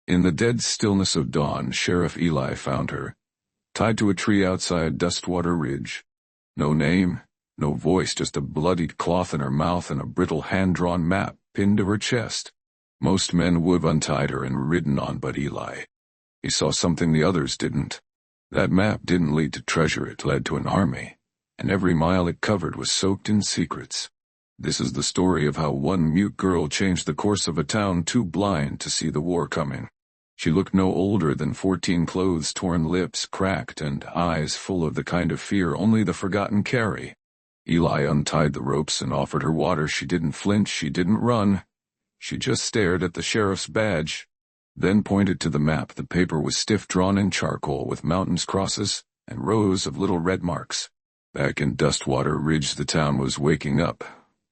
In the dead stillness of dawn, Sheriff Eli found her, tied to a tree outside Dustwater Ridge. No name, no voice, just a bloodied cloth in her mouth and a brittle hand-drawn map pinned to her chest. Most men would have untied her and ridden on, but Eli. He saw something the others didn't. That map didn't lead to treasure, it led to an army, and every mile it covered was soaked in secrets. This is the story of how one mute girl changed the course of a town too blind to see the war coming. She looked no older than 14, clothes torn, lips cracked, and eyes full of the kind of fear only the forgotten carry. Eli untied the ropes and offered her water. She didn't flinch, she didn't run. She just stared at the sheriff's badge, then pointed to the map. The paper was stiff, drawn in charcoal with mountains, crosses, and rows of little red marks. Back in Dustwater Ridge the town was waking up,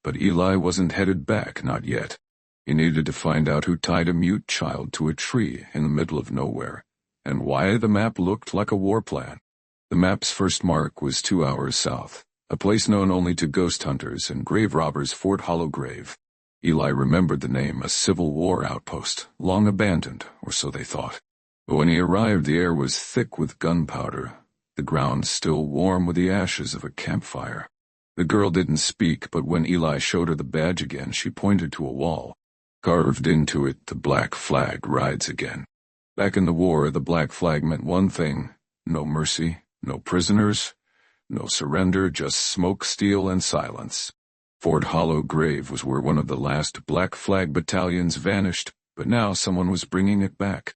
but Eli wasn't headed back, not yet. He needed to find out who tied a mute child to a tree in the middle of nowhere, and why the map looked like a war plan. The map's first mark was 2 hours south, a place known only to ghost hunters and grave robbers, Fort Hollow Grave. Eli remembered the name, a Civil War outpost, long abandoned, or so they thought. But when he arrived, the air was thick with gunpowder, the ground still warm with the ashes of a campfire. The girl didn't speak, but when Eli showed her the badge again, she pointed to a wall. Carved into it, the black flag rides again. Back in the war, the black flag meant one thing: no mercy, no prisoners, no surrender, just smoke, steel, and silence. Fort Hollow Grave was where one of the last black flag battalions vanished, but now someone was bringing it back.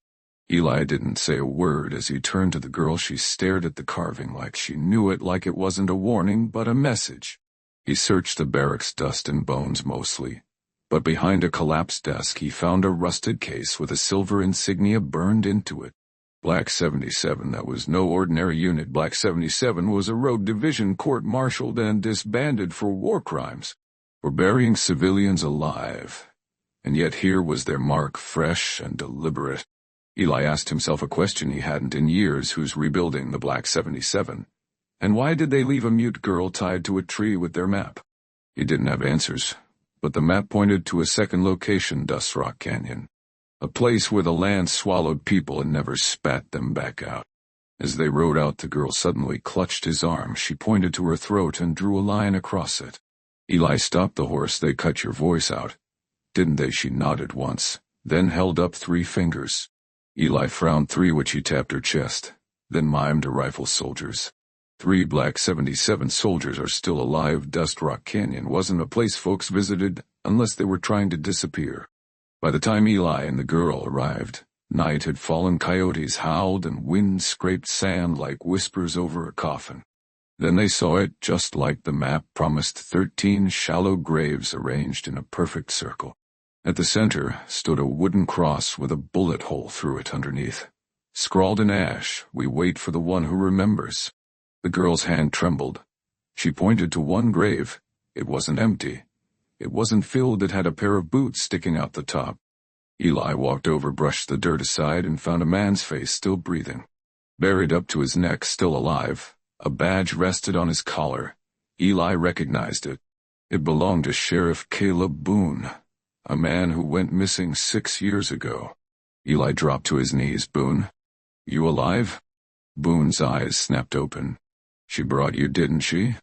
Eli didn't say a word as he turned to the girl. She stared at the carving like she knew it, like it wasn't a warning but a message. He searched the barracks, dust and bones mostly, but behind a collapsed desk he found a rusted case with a silver insignia burned into it. Black 77, that was no ordinary unit. Black 77 was a rogue division court-martialed and disbanded for war crimes, for burying civilians alive. And yet here was their mark, fresh and deliberate. Eli asked himself a question he hadn't in years: who's rebuilding the Black 77? And why did they leave a mute girl tied to a tree with their map? He didn't have answers, but the map pointed to a second location, Dust Rock Canyon, a place where the land swallowed people and never spat them back out. As they rode out, the girl suddenly clutched his arm. She pointed to her throat and drew a line across it. Eli stopped the horse. They cut your voice out, didn't they? She nodded once, then held up 3 fingers. Eli frowned. 3, which he tapped her chest, then mimed to rifle soldiers. 3 Black 77 soldiers are still alive. Dust Rock Canyon wasn't a place folks visited unless they were trying to disappear. By the time Eli and the girl arrived, night had fallen. Coyotes howled and wind scraped sand like whispers over a coffin. Then they saw it, just like the map promised: 13 shallow graves arranged in a perfect circle. At the center stood a wooden cross with a bullet hole through it underneath. Scrawled in ash, "We wait for the one who remembers." The girl's hand trembled. She pointed to one grave. It wasn't empty. It wasn't filled. It had a pair of boots sticking out the top. Eli walked over, brushed the dirt aside, and found a man's face, still breathing. Buried up to his neck, still alive. A badge rested on his collar. Eli recognized it. It belonged to Sheriff Caleb Boone, a man who went missing 6 years ago. Eli dropped to his knees. "Boone, you alive?" Boone's eyes snapped open. "She brought you, didn't she?"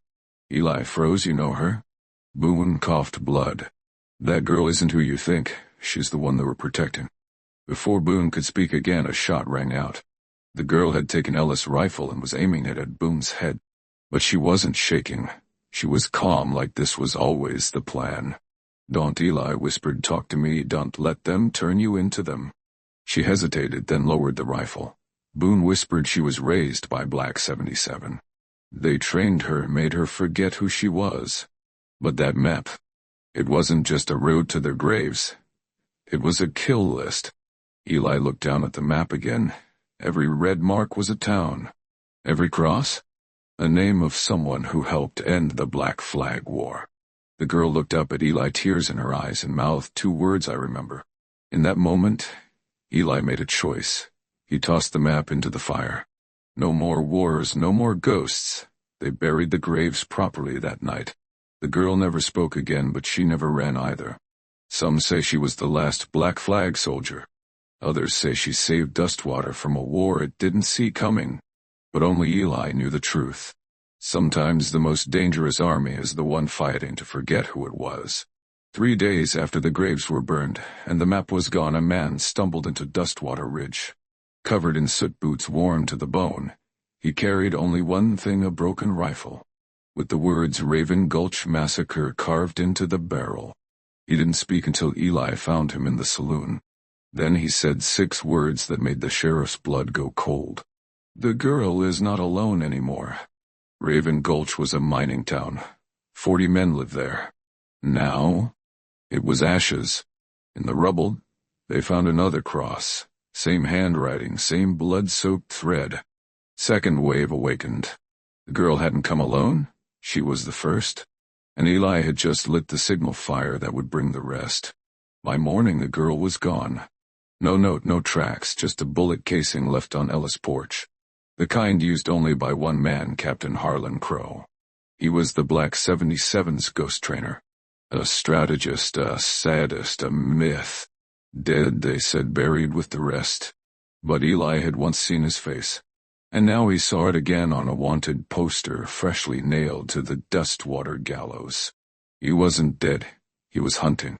Eli froze. "You know her?" Boone coughed blood. "That girl isn't who you think. She's the one they were protecting." Before Boone could speak again, a shot rang out. The girl had taken Ellis' rifle and was aiming it at Boone's head. But she wasn't shaking. She was calm, like this was always the plan. "Don't," Eli whispered. "Talk to me. Don't let them turn you into them." She hesitated, then lowered the rifle. Boone whispered, "She was raised by Black 77. They trained her, made her forget who she was. But that map, it wasn't just a road to their graves. It was a kill list." Eli looked down at the map again. Every red mark was a town. Every cross, a name of someone who helped end the Black Flag War. The girl looked up at Eli, tears in her eyes, and mouthed 2 words: "I remember." In that moment, Eli made a choice. He tossed the map into the fire. No more wars, no more ghosts. They buried the graves properly that night. The girl never spoke again, but she never ran either. Some say she was the last Black Flag soldier. Others say she saved Dustwater from a war it didn't see coming. But only Eli knew the truth. Sometimes the most dangerous army is the one fighting to forget who it was. 3 days after the graves were burned and the map was gone, a man stumbled into Dustwater Ridge. Covered in soot, boots worn to the bone, he carried only one thing: a broken rifle, with the words "Raven Gulch Massacre" carved into the barrel. He didn't speak until Eli found him in the saloon. Then he said 6 words that made the sheriff's blood go cold. "The girl is not alone anymore." Raven Gulch was a mining town. 40 men lived there. Now, it was ashes. In the rubble, they found another cross. Same handwriting, same blood-soaked thread. Second wave awakened. The girl hadn't come alone. She was the first. And Eli had just lit the signal fire that would bring the rest. By morning, the girl was gone. No note, no tracks, just a bullet casing left on Ellis' porch. The kind used only by one man, Captain Harlan Crow. He was the Black 77's ghost trainer. A strategist, a sadist, a myth. Dead, they said, buried with the rest. But Eli had once seen his face. And now he saw it again on a wanted poster freshly nailed to the Dustwater gallows. He wasn't dead. He was hunting.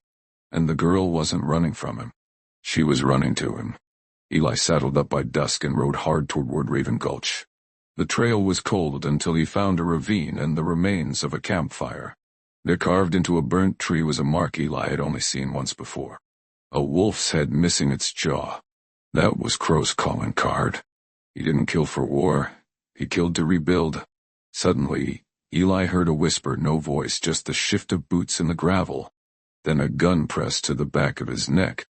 And the girl wasn't running from him. She was running to him. Eli saddled up by dusk and rode hard toward Raven Gulch. The trail was cold until he found a ravine and the remains of a campfire. There, carved into a burnt tree, was a mark Eli had only seen once before. A wolf's head missing its jaw. That was Crow's calling card. He didn't kill for war. He killed to rebuild. Suddenly, Eli heard a whisper, no voice, just the shift of boots in the gravel. Then a gun pressed to the back of his neck.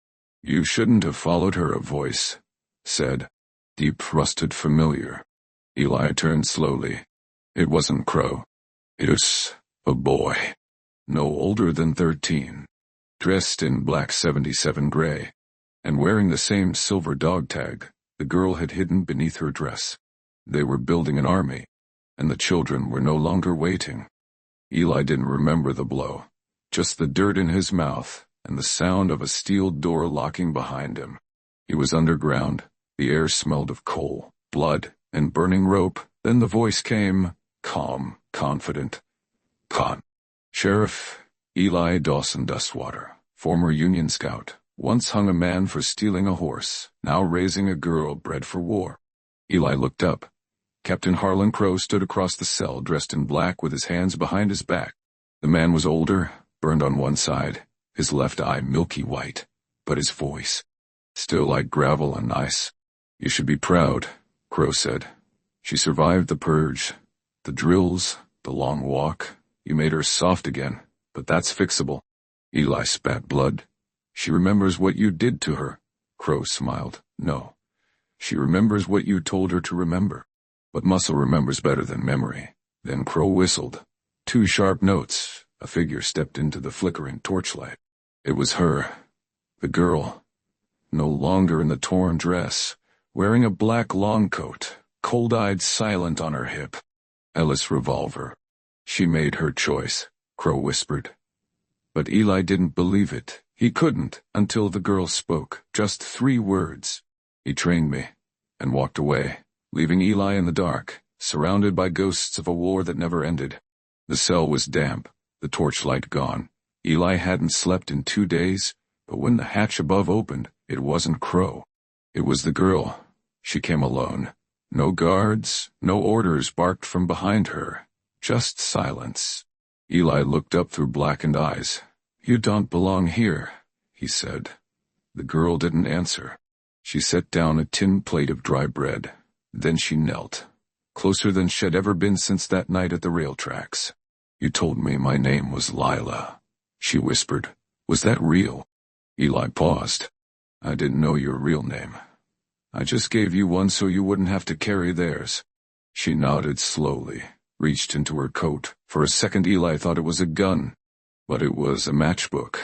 "You shouldn't have followed her," a voice said, deep, rusted, familiar. Eli turned slowly. It wasn't Crow. It was a boy, no older than 13, dressed in black 77 gray, and wearing the same silver dog tag the girl had hidden beneath her dress. They were building an army, and the children were no longer waiting. Eli didn't remember the blow, just the dirt in his mouth and the sound of a steel door locking behind him. He was underground. The air smelled of coal, blood, and burning rope. Then the voice came, calm, confident. Sheriff Eli Dawson Dustwater, former Union scout, once hung a man for stealing a horse, now raising a girl bred for war." Eli looked up. Captain Harlan Crow stood across the cell, dressed in black with his hands behind his back. The man was older, burned on one side, his left eye milky white, but his voice still like gravel and ice. "You should be proud," Crow said. "She survived the purge, the drills, the long walk. You made her soft again, but that's fixable." Eli spat blood. "She remembers what you did to her." Crow smiled. "No. She remembers what you told her to remember. But muscle remembers better than memory." Then Crow whistled. 2 sharp notes. A figure stepped into the flickering torchlight. It was her, the girl, no longer in the torn dress, wearing a black long coat, cold-eyed, silent on her hip. Ellis' revolver. "She made her choice," Crow whispered. But Eli didn't believe it. He couldn't until the girl spoke, just 3 words. "He trained me," and walked away, leaving Eli in the dark, surrounded by ghosts of a war that never ended. The cell was damp, the torchlight gone. Eli hadn't slept in 2 days, but when the hatch above opened, it wasn't Crow. It was the girl. She came alone. No guards, no orders barked from behind her. Just silence. Eli looked up through blackened eyes. "You don't belong here," he said. The girl didn't answer. She set down a tin plate of dry bread. Then she knelt, closer than she'd ever been since that night at the rail tracks. "You told me my name was Lila," she whispered. "Was that real?" Eli paused. "I didn't know your real name. I just gave you one so you wouldn't have to carry theirs." She nodded slowly, reached into her coat. For a second Eli thought it was a gun, but it was a matchbook,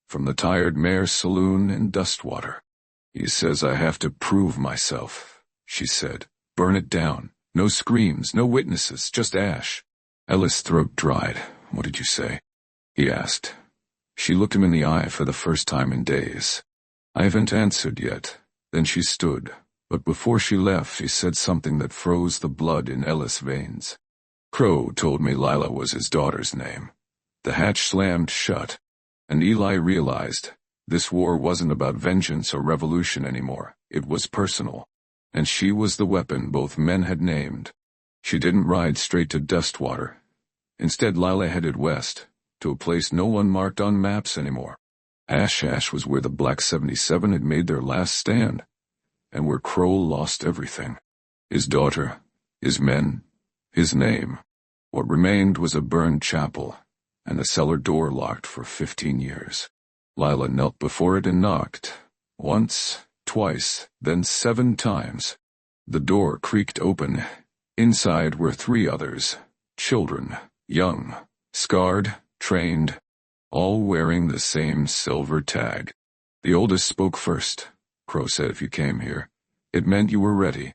from the Tired Mare's saloon in Dustwater. "He says I have to prove myself," she said. "Burn it down. No screams, no witnesses, just ash." Ellis' throat dried. "What did you say?" he asked. She looked him in the eye for the first time in days. "I haven't answered yet. Then she stood, but before she left she said something that froze the blood in Ellis' veins. Crow told me Lila was his daughter's name. The hatch slammed shut, and Eli realized this war wasn't about vengeance or revolution anymore. It was personal, and she was the weapon both men had named. She didn't ride straight to Dustwater. Instead, Lila headed west, to a place no one marked on maps anymore. Ash was where the Black 77 had made their last stand, and where Crow lost everything. His daughter, his men, his name. What remained was a burned chapel, and a cellar door locked for 15 years. Lila knelt before it and knocked. Once, twice, then 7 times. The door creaked open. Inside were 3 others, children, young, scarred, trained, all wearing the same silver tag. The oldest spoke first. Crow said if you came here, it meant you were ready.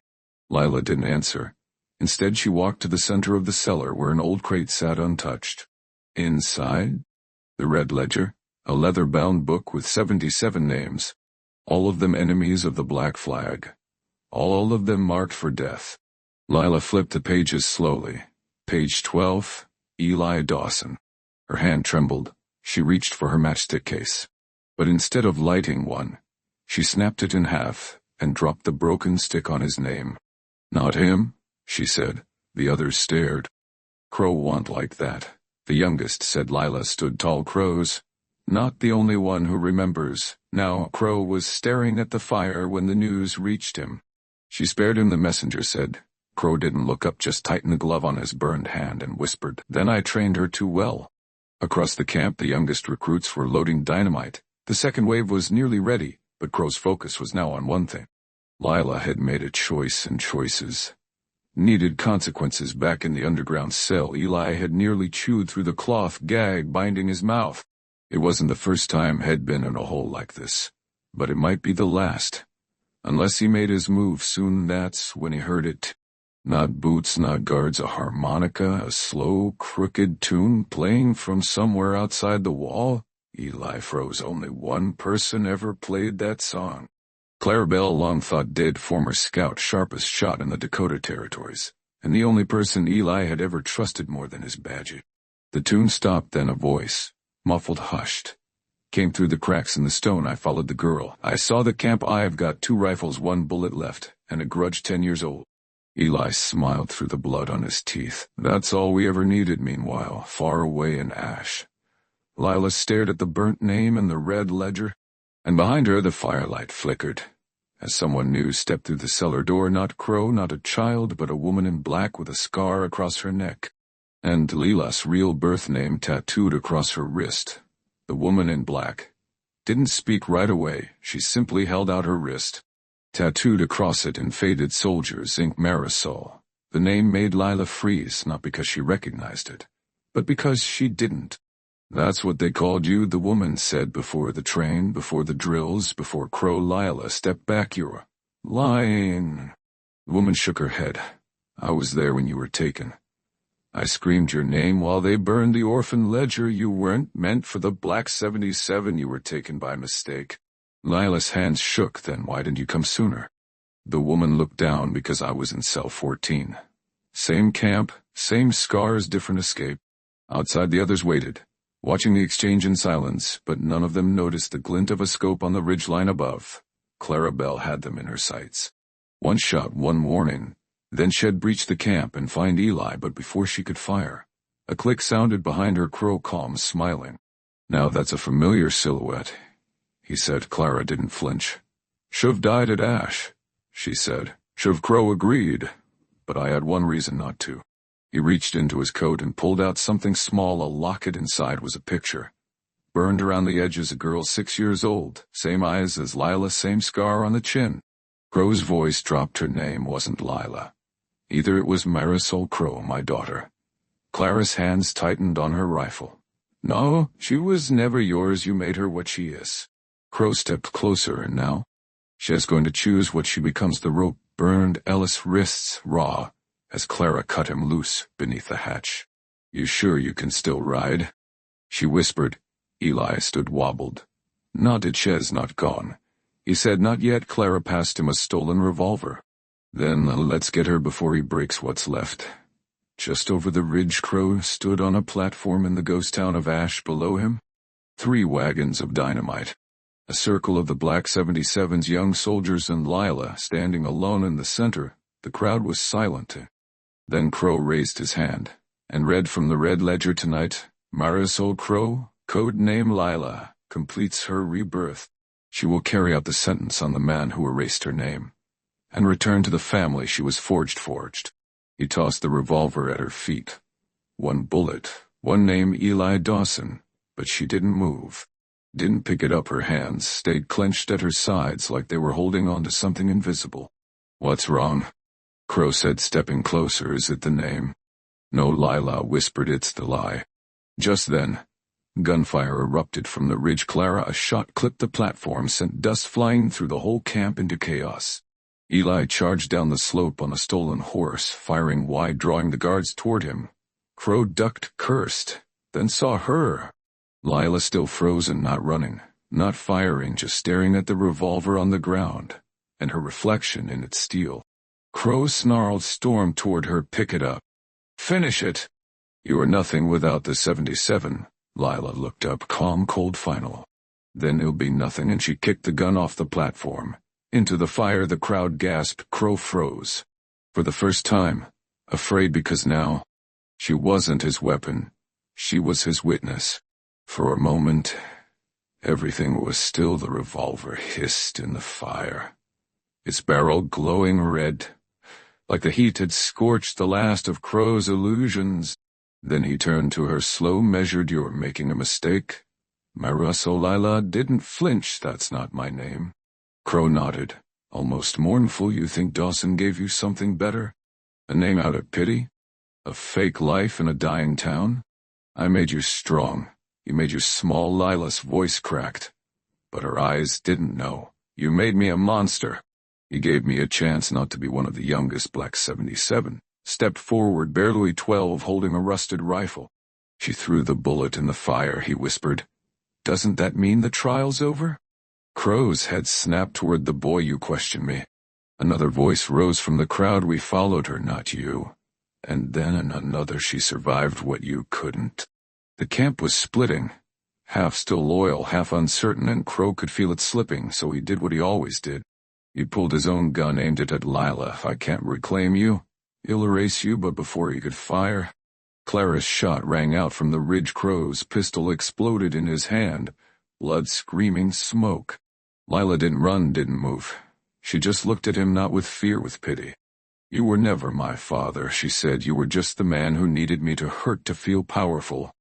Lila didn't answer. Instead, she walked to the center of the cellar where an old crate sat untouched. Inside, the red ledger, a leather-bound book with 77 names, all of them enemies of the Black Flag, all of them marked for death. Lila flipped the pages slowly. Page 12, Eli Dawson. Her hand trembled. She reached for her matchstick case. But instead of lighting one, she snapped it in half and dropped the broken stick on his name. Not him, she said. The others stared. Crow wa'n't like that. The youngest said. Lila stood tall. Crow's not the only one who remembers. Now Crow was staring at the fire when the news reached him. She spared him, the messenger said. Crow didn't look up, just tightened the glove on his burned hand and whispered, "Then I trained her too well." Across the camp, the youngest recruits were loading dynamite. The second wave was nearly ready, but Crow's focus was now on one thing. Lila had made a choice, and choices needed consequences. Back in the underground cell, Eli had nearly chewed through the cloth gag binding his mouth. It wasn't the first time he'd been in a hole like this, but it might be the last. Unless he made his move soon. That's when he heard it. Not boots, not guards, a harmonica, a slow, crooked tune playing from somewhere outside the wall. Eli froze. Only one person ever played that song. Clarabelle, long thought dead former scout, sharpest shot in the Dakota territories, and the only person Eli had ever trusted more than his badge. The tune stopped, then a voice, muffled, hushed, came through the cracks in the stone. I followed the girl. I saw the camp. I've got 2 rifles, 1 bullet left, and a grudge 10 years old. Eli smiled through the blood on his teeth. That's all we ever needed. Meanwhile, far away in ash, Lila stared at the burnt name and the red ledger, and behind her the firelight flickered, as someone new stepped through the cellar door. Not Crow, not a child, but a woman in black with a scar across her neck, and Lila's real birth name tattooed across her wrist. The woman in black didn't speak right away. She simply held out her wrist. Tattooed across it in faded soldier's ink, Marisol. The name made Lila freeze, not because she recognized it, but because she didn't. That's what they called you, the woman said, before the train, before the drills, before Crow. Lila stepped back. You're lying. The woman shook her head. I was there when you were taken. I screamed your name while they burned the orphan ledger. You weren't meant for the Black 77. You were taken by mistake. Lila's hands shook. Then why didn't you come sooner? The woman looked down. Because I was in cell 14. Same camp, same scars, different escape. Outside the others waited, watching the exchange in silence, but none of them noticed the glint of a scope on the ridgeline above. Clarabelle had them in her sights. One shot, one warning. Then she'd breach the camp and find Eli, but before she could fire, a click sounded behind her. Crow, calm, smiling. Now that's a familiar silhouette, he said. Clara didn't flinch. Should've died at Ash, she said. Should've. Crow agreed, but I had one reason not to. He reached into his coat and pulled out something small, a locket. Inside was a picture. Burned around the edges, a girl 6 years old, same eyes as Lila, same scar on the chin. Crow's voice dropped. Her name wasn't Lila. Either. It was Marisol Crow, my daughter. Clara's hands tightened on her rifle. No, she was never yours. You made her what she is. Crow stepped closer, and now she's going to choose what she becomes. The rope burned Ellis' wrists raw as Clara cut him loose beneath the hatch. You sure you can still ride? She whispered. Eli stood, wobbled. Nodded. She's not gone. he said. Not yet. Clara passed him a stolen revolver. Then let's get her before he breaks what's left. Just over the ridge, Crow stood on a platform in the ghost town of Ash. Below him, 3 wagons of dynamite. A circle of the Black 77's young soldiers and Lila standing alone in the center. The crowd was silent. Then Crow raised his hand and read from the red ledger. Tonight, Marisol Crow, code name Lila, completes her rebirth. She will carry out the sentence on the man who erased her name and return to the family she was forged. He tossed the revolver at her feet. 1 bullet, 1 name, Eli Dawson, but she didn't move. Didn't pick it up. Her hands stayed clenched at her sides like they were holding on to something invisible. What's wrong? Crow said, stepping closer. Is it the name? No, Lila whispered. It's the lie. Just then, gunfire erupted from the ridge. Clara, a shot clipped the platform, sent dust flying through the whole camp into chaos. Eli charged down the slope on a stolen horse, firing wide, drawing the guards toward him. Crow ducked, cursed, then saw her. Lila still frozen, not running, not firing, just staring at the revolver on the ground, and her reflection in its steel. Crow snarled, stormed toward her. Pick it up. Finish it. You are nothing without the 77. Lila looked up, calm, cold, final. Then it'll be nothing, and she kicked the gun off the platform. Into the fire. The crowd gasped. Crow froze. For the first time, afraid, because now, she wasn't his weapon. She was his witness. For a moment, everything was still. The revolver hissed in the fire, its barrel glowing red, like the heat had scorched the last of Crow's illusions. Then he turned to her, slow, measured. You're making a mistake. Marisol. Lila didn't flinch. That's not my name. Crow nodded, almost mournful. You think Dawson gave you something better? A name out of pity? A fake life in a dying town? I made you strong. You made you small. Lila's voice cracked, but her eyes didn't know. You made me a monster. You gave me a chance not to be one of the youngest. Black 77 stepped forward, barely 12, holding a rusted rifle. She threw the bullet in the fire. He whispered, Doesn't that mean the trial's over? Crow's head snapped toward the boy. You question me. Another voice rose from the crowd. We followed her, not you. And then another. She survived what you couldn't. The camp was splitting, half still loyal, half uncertain, and Crow could feel it slipping, so he did what he always did. He pulled his own gun, aimed it at Lila. If I can't reclaim you, he'll erase you. But before he could fire, Clara's shot rang out from the ridge. Crow's pistol exploded in his hand, blood, screaming smoke. Lila didn't run, didn't move. She just looked at him, not with fear, with pity. You were never my father, she said. You were just the man who needed me to hurt to feel powerful.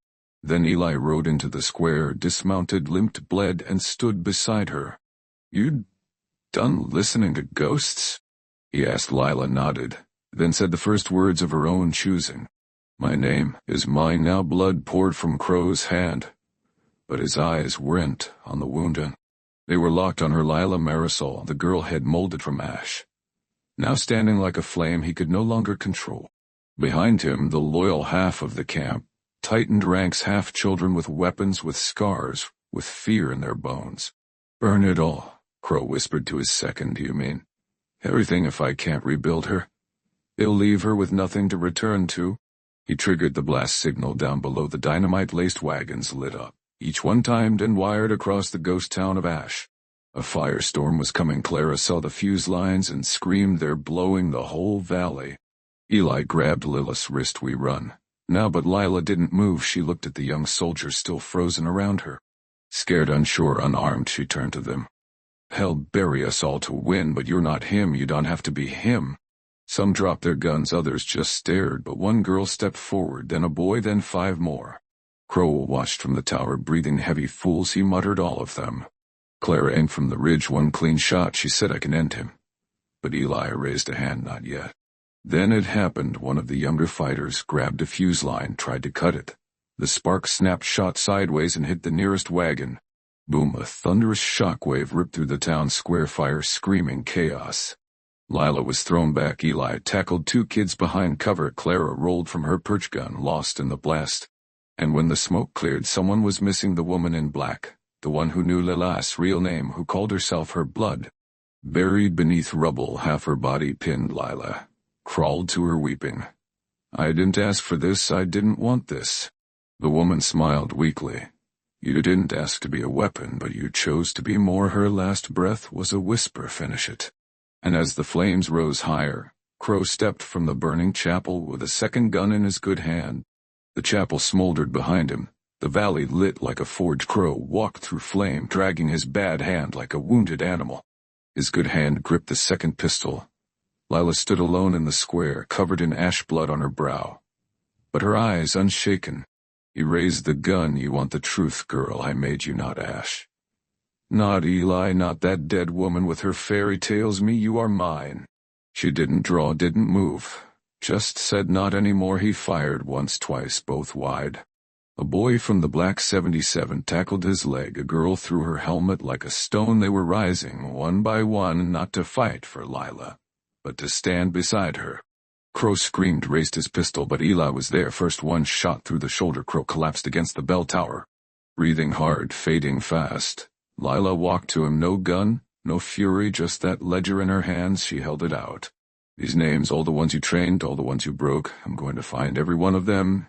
Then Eli rode into the square, dismounted, limped, bled, and stood beside her. You'd done listening to ghosts? He asked. Lila nodded, then said the first words of her own choosing. My name is mine now. Blood poured from Crow's hand, but his eyes weren't on the wound. They were locked on her. Lila Marisol, the girl had molded from ash, now standing like a flame he could no longer control. Behind him, the loyal half of the camp, tightened ranks, half children with weapons, with scars, with fear in their bones. Burn it all, Crow whispered to his second. You mean everything? If I can't rebuild her, they'll leave her with nothing to return to. He triggered the blast signal. Down below, the dynamite-laced wagons lit up, each one timed and wired across the ghost town of Ash. A firestorm was coming. Clara saw the fuse lines and screamed. They're blowing the whole valley. Eli grabbed Lila's wrist. We run now. But Lila didn't move. She looked at the young soldiers still frozen around her. Scared, unsure, unarmed, she turned to them. Hell, bury us all to win, but you're not him. You don't have to be him. Some dropped their guns, others just stared, but one girl stepped forward, then a boy, then 5 more. Crow watched from the tower, breathing heavy. Fools, he muttered, all of them. Clara aimed from the ridge. One clean shot, she said. I can end him. But Eli raised a hand. Not yet. Then it happened. One of the younger fighters grabbed a fuse line, tried to cut it. The spark snapped, shot sideways, and hit the nearest wagon. Boom, a thunderous shockwave ripped through the town square. Fire, screaming, chaos. Lila was thrown back. Eli tackled 2 kids behind cover. Clara rolled from her perch gun, lost in the blast. And when the smoke cleared, someone was missing. The woman in black, the one who knew Lila's real name, who called herself her blood. Buried beneath rubble, half her body pinned, Lila crawled to her weeping. I didn't ask for this, I didn't want this. The woman smiled weakly. You didn't ask to be a weapon, but you chose to be more. Her last breath was a whisper, finish it. And as the flames rose higher, Crow stepped from the burning chapel with a second gun in his good hand. The chapel smoldered behind him, the valley lit like a forge. Crow walked through flame, dragging his bad hand like a wounded animal. His good hand gripped the second pistol. Lila stood alone in the square, covered in ash blood on her brow, but her eyes unshaken. He raised the gun. You want the truth, girl, I made you, not Ash. Not Eli, not that dead woman with her fairy tales. Me, you are mine. She didn't draw, didn't move, just said not anymore. He fired once, twice, both wide. A boy from the black 77 tackled his leg. A girl threw her helmet like a stone. They were rising, one by one, not to fight for Lila, but to stand beside her. Crow screamed, raised his pistol, but Eli was there first. One shot through the shoulder. Crow collapsed against the bell tower, breathing hard, fading fast. Lila walked to him. No gun, no fury, just that ledger in her hands. She held it out. These names, all the ones you trained, all the ones you broke, I'm going to find every one of them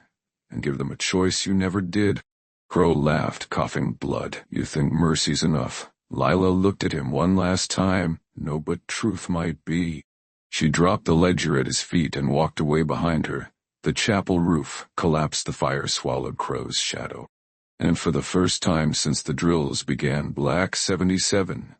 and give them a choice you never did. Crow laughed, coughing blood. You think mercy's enough? Lila looked at him one last time. No, but truth might be. She dropped the ledger at his feet and walked away behind her. The chapel roof collapsed. The fire swallowed Crow's shadow. And for the first time since the drills began, Black 77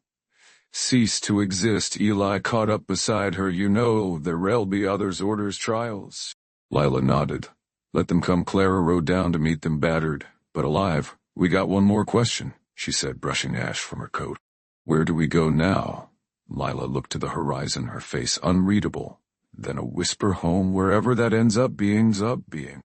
ceased to exist. Eli caught up beside her. You know, there'll be others, orders, trials. Lila nodded. Let them come. Clara rode down to meet them, battered, but alive. We got one more question, she said, brushing ash from her coat. Where do we go now? Lila looked to the horizon, her face unreadable. Then a whisper, home, wherever that ends up being.